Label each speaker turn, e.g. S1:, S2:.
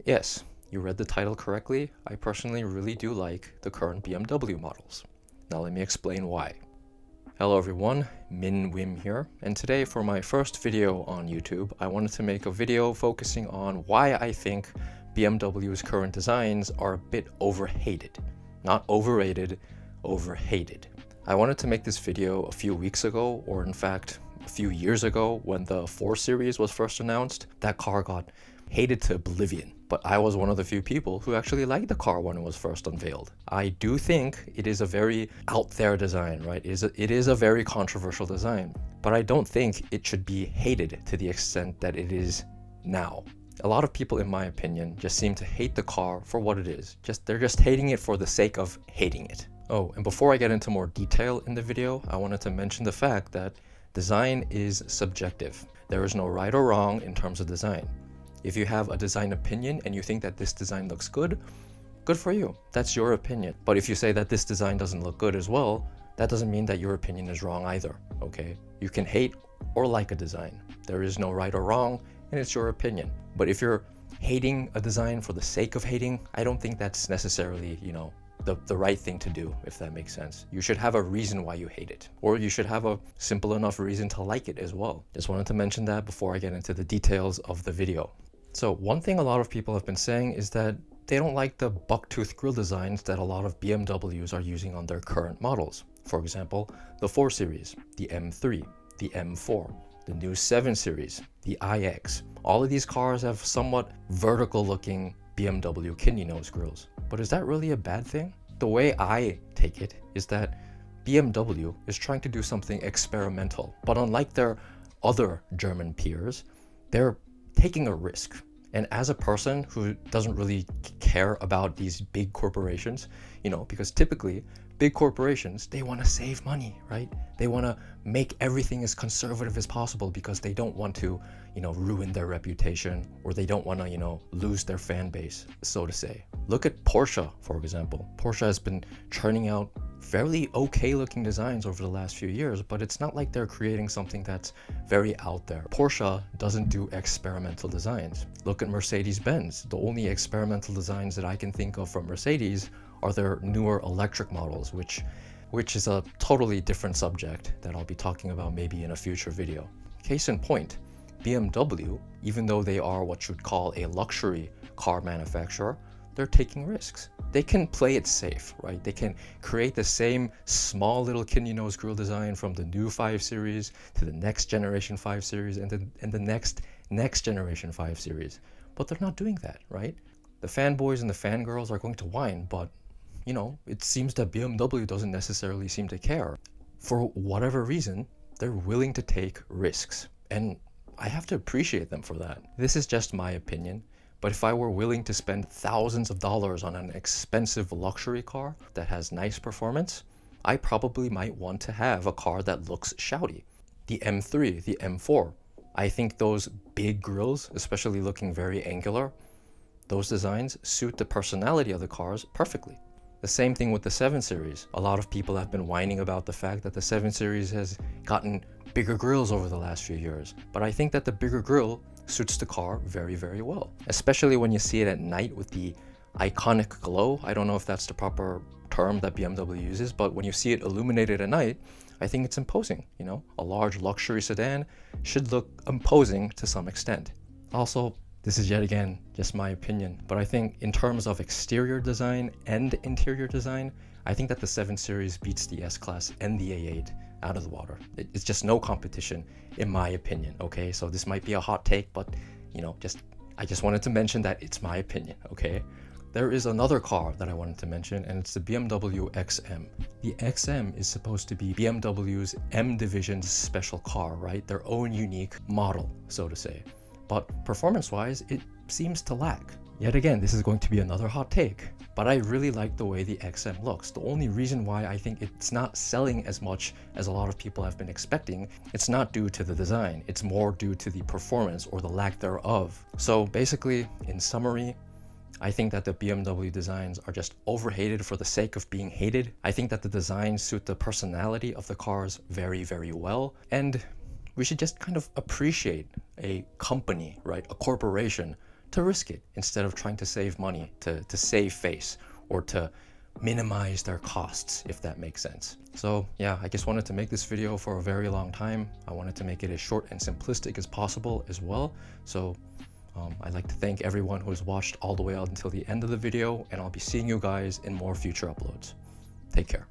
S1: Yes, you read the title correctly. I personally really do like the current BMW models. Now let me explain why. Hello everyone, Min Wim here, and today for my first video on YouTube, I wanted to make a video focusing on why I think BMW's current designs are a bit overhated. Not overrated, overhated. I wanted to make this video a few weeks ago, or in fact, a few years ago when the 4 Series was first announced. That car got hated to oblivion, but I was one of the few people who actually liked the car when it was first unveiled. I do think it is a very out there design, right? It is a very controversial design, but I don't think it should be hated to the extent that it is now. A lot of people, in my opinion, just seem to hate the car for what it is. They're just hating it for the sake of hating it. Oh, and before I get into more detail in the video, I wanted to mention the fact that design is subjective. There is no right or wrong in terms of design. If you have a design opinion and you think that this design looks good, good for you. That's your opinion. But if you say that this design doesn't look good as well, that doesn't mean that your opinion is wrong either, okay? You can hate or like a design. There is no right or wrong, and it's your opinion. But if you're hating a design for the sake of hating, I don't think that's necessarily, the right thing to do, if that makes sense. You should have a reason why you hate it, or you should have a simple enough reason to like it as well. Just wanted to mention that before I get into the details of the video. So one thing a lot of people have been saying is that they don't like the bucktooth grille designs that a lot of BMWs are using on their current models. For example, the 4 Series, the M3, the M4, the new 7 Series, the iX. All of these cars have somewhat vertical looking BMW kidney nose grills. But is that really a bad thing? The way I take it is that BMW is trying to do something experimental, but unlike their other German peers, they're taking a risk. And as a person who doesn't really care about these big corporations, because typically big corporations, they want to save money, right? They want to make everything as conservative as possible because they don't want to, ruin their reputation, or they don't want to, lose their fan base, so to say. Look at Porsche, for example. Porsche has been churning out fairly okay looking designs over the last few years, but it's not like they're creating something that's very out there. Porsche doesn't do experimental designs. Look at Mercedes-Benz. The only experimental designs that I can think of from Mercedes are their newer electric models, which is a totally different subject that I'll be talking about maybe in a future video. Case in point, BMW, even though they are what you'd call a luxury car manufacturer, they're taking risks. They can play it safe, right? They can create the same small little kidney nose grille design from the new 5 Series to the next generation 5 Series and the next generation 5 Series. But they're not doing that, right? The fanboys and the fangirls are going to whine, but it seems that BMW doesn't necessarily seem to care. For whatever reason, they're willing to take risks. And I have to appreciate them for that. This is just my opinion. But if I were willing to spend thousands of dollars on an expensive luxury car that has nice performance, I probably might want to have a car that looks shouty. The M3, the M4, I think those big grills, especially looking very angular, those designs suit the personality of the cars perfectly. The same thing with the 7 Series. A lot of people have been whining about the fact that the 7 Series has gotten bigger grills over the last few years. But I think that the bigger grill suits the car very, very well, especially when you see it at night with the iconic glow. I don't know if that's the proper term that BMW uses, but when you see it illuminated at night, I think it's imposing. A large luxury sedan should look imposing to some extent. Also, this is yet again just my opinion, but I think in terms of exterior design and interior design, I think that the 7 Series beats the S-Class and the A8 out of the water. It's just no competition, in my opinion, okay? So this might be a hot take, but, I just wanted to mention that it's my opinion, okay? There is another car that I wanted to mention, and it's the BMW XM. The XM is supposed to be BMW's M Division's special car, right? Their own unique model, so to say. But performance-wise, it seems to lack. Yet again, this is going to be another hot take, but I really like the way the XM looks. The only reason why I think it's not selling as much as a lot of people have been expecting, it's not due to the design, it's more due to the performance or the lack thereof. So basically, in summary, I think that the BMW designs are just overhated for the sake of being hated. I think that the designs suit the personality of the cars very, very well, and we should just kind of appreciate a company, right, a corporation, to risk it instead of trying to save money, to save face, or to minimize their costs, if that makes sense. So yeah, I just wanted to make this video for a very long time. I wanted to make it as short and simplistic as possible as well. So I'd like to thank everyone who has watched all the way out until the end of the video, and I'll be seeing you guys in more future uploads. Take care.